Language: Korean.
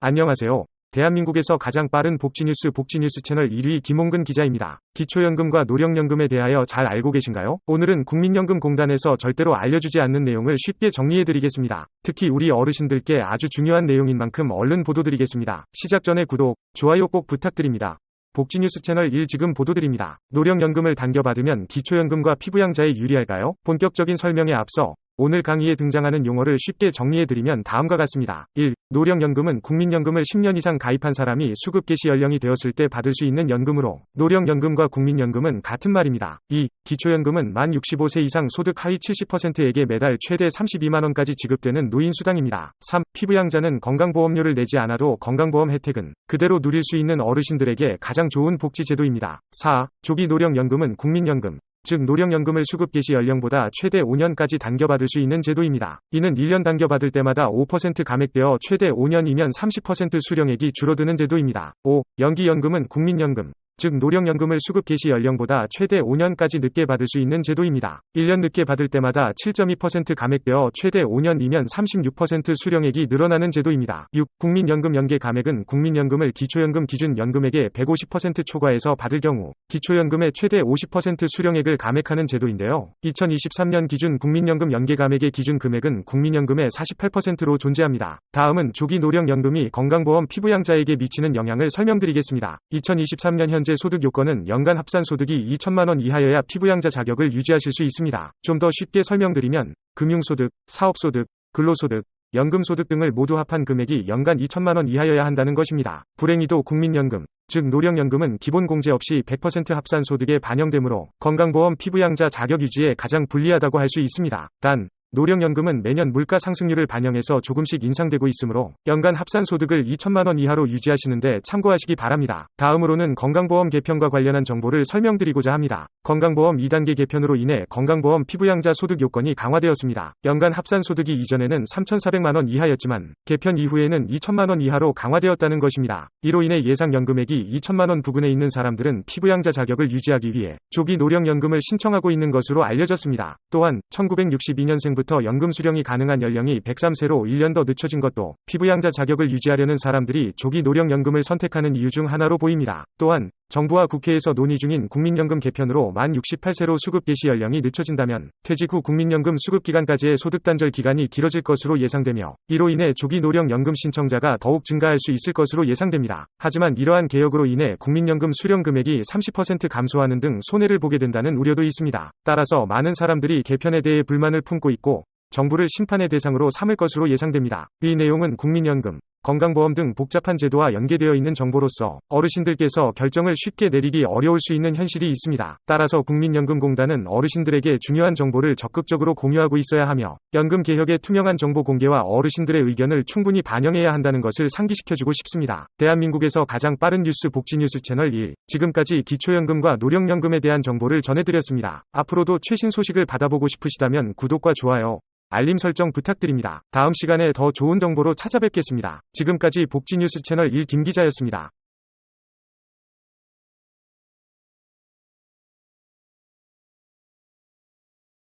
안녕하세요. 대한민국에서 가장 빠른 복지뉴스 채널 1위 김홍근 기자입니다. 기초연금과 노령연금에 대하여 잘 알고 계신가요? 오늘은 국민연금공단에서 절대로 알려주지 않는 내용을 쉽게 정리해드리겠습니다. 특히 우리 어르신들께 아주 중요한 내용인 만큼 얼른 보도드리겠습니다. 시작 전에 구독, 좋아요 꼭 부탁드립니다. 복지뉴스 채널 1 지금 보도드립니다. 노령연금을 당겨받으면 기초연금과 피부양자에 유리할까요? 본격적인 설명에 앞서 오늘 강의에 등장하는 용어를 쉽게 정리해드리면 다음과 같습니다. 1. 노령연금은 국민연금을 10년 이상 가입한 사람이 수급 개시 연령이 되었을 때 받을 수 있는 연금으로 노령연금과 국민연금은 같은 말입니다. 2. 기초연금은 만 65세 이상 소득 하위 70%에게 매달 최대 32만원까지 지급되는 노인수당입니다. 3. 피부양자는 건강보험료를 내지 않아도 건강보험 혜택은 그대로 누릴 수 있는 어르신들에게 가장 좋은 복지제도입니다. 4. 조기 노령연금은 국민연금, 즉 노령연금을 수급 개시 연령보다 최대 5년까지 당겨받을 수 있는 제도입니다. 이는 1년 당겨받을 때마다 5% 감액되어 최대 5년이면 30% 수령액이 줄어드는 제도입니다. 5. 연기연금은 국민연금, 즉 노령연금을 수급 개시 연령보다 최대 5년까지 늦게 받을 수 있는 제도입니다. 1년 늦게 받을 때마다 7.2% 감액되어 최대 5년이면 36% 수령액이 늘어나는 제도입니다. 6. 국민연금 연계 감액은 국민연금을 기초연금 기준 연금액의 150% 초과해서 받을 경우 기초연금의 최대 50% 수령액을 감액하는 제도인데요. 2023년 기준 국민연금 연계 감액의 기준 금액은 국민연금의 48%로 존재합니다. 다음은 조기 노령연금이 건강보험 피부양자에게 미치는 영향을 설명드리겠습니다. 2023년 현재 소득 요건은 연간 합산 소득이 2천만원 이하여야 피부양자 자격을 유지하실 수 있습니다. 좀 더 쉽게 설명드리면 금융소득, 사업소득, 근로소득, 연금소득 등을 모두 합한 금액이 연간 2천만원 이하여야 한다는 것입니다. 불행히도 국민연금, 즉 노령연금은 기본 공제 없이 100% 합산 소득에 반영되므로 건강보험 피부양자 자격 유지에 가장 불리하다고 할 수 있습니다. 단 노령연금은 매년 물가 상승률을 반영해서 조금씩 인상되고 있으므로 연간 합산 소득을 2천만원 이하로 유지하시는데 참고하시기 바랍니다. 다음으로는 건강보험 개편과 관련한 정보를 설명드리고자 합니다. 건강보험 2단계 개편으로 인해 건강보험 피부양자 소득 요건이 강화되었습니다. 연간 합산 소득이 이전에는 3,400만원 이하였지만 개편 이후에는 2천만원 이하로 강화되었다는 것입니다. 이로 인해 예상 연금액이 2천만원 부근에 있는 사람들은 피부양자 자격을 유지하기 위해 조기 노령연금을 신청하고 있는 것으로 알려졌습니다. 또한 1962년생부터 연금 수령이 가능한 연령이 103세로 1년 더 늦춰진 것도 피부양자 자격을 유지하려는 사람들이 조기 노령연금을 선택하는 이유 중 하나로 보입니다. 또한 정부와 국회에서 논의 중인 국민연금 개편으로 만 68세로 수급 개시 연령이 늦춰진다면 퇴직 후 국민연금 수급 기간까지의 소득 단절 기간이 길어질 것으로 예상되며 이로 인해 조기 노령연금 신청자가 더욱 증가할 수 있을 것으로 예상됩니다. 하지만 이러한 개혁으로 인해 국민연금 수령 금액이 30% 감소하는 등 손해를 보게 된다는 우려도 있습니다. 따라서 많은 사람들이 개편에 대해 불만을 품고 있고 정부를 심판의 대상으로 삼을 것으로 예상됩니다. 이 내용은 국민연금, 건강보험 등 복잡한 제도와 연계되어 있는 정보로서 어르신들께서 결정을 쉽게 내리기 어려울 수 있는 현실이 있습니다. 따라서 국민연금공단은 어르신들에게 중요한 정보를 적극적으로 공유하고 있어야 하며 연금 개혁의 투명한 정보 공개와 어르신들의 의견을 충분히 반영해야 한다는 것을 상기시켜주고 싶습니다. 대한민국에서 가장 빠른 뉴스 복지뉴스 채널 1, 지금까지 기초연금과 노령연금에 대한 정보를 전해드렸습니다. 앞으로도 최신 소식을 받아보고 싶으시다면 구독과 좋아요, 알림 설정 부탁드립니다. 다음 시간에 더 좋은 정보로 찾아뵙겠습니다. 지금까지 복지뉴스 채널 1 김기자였습니다.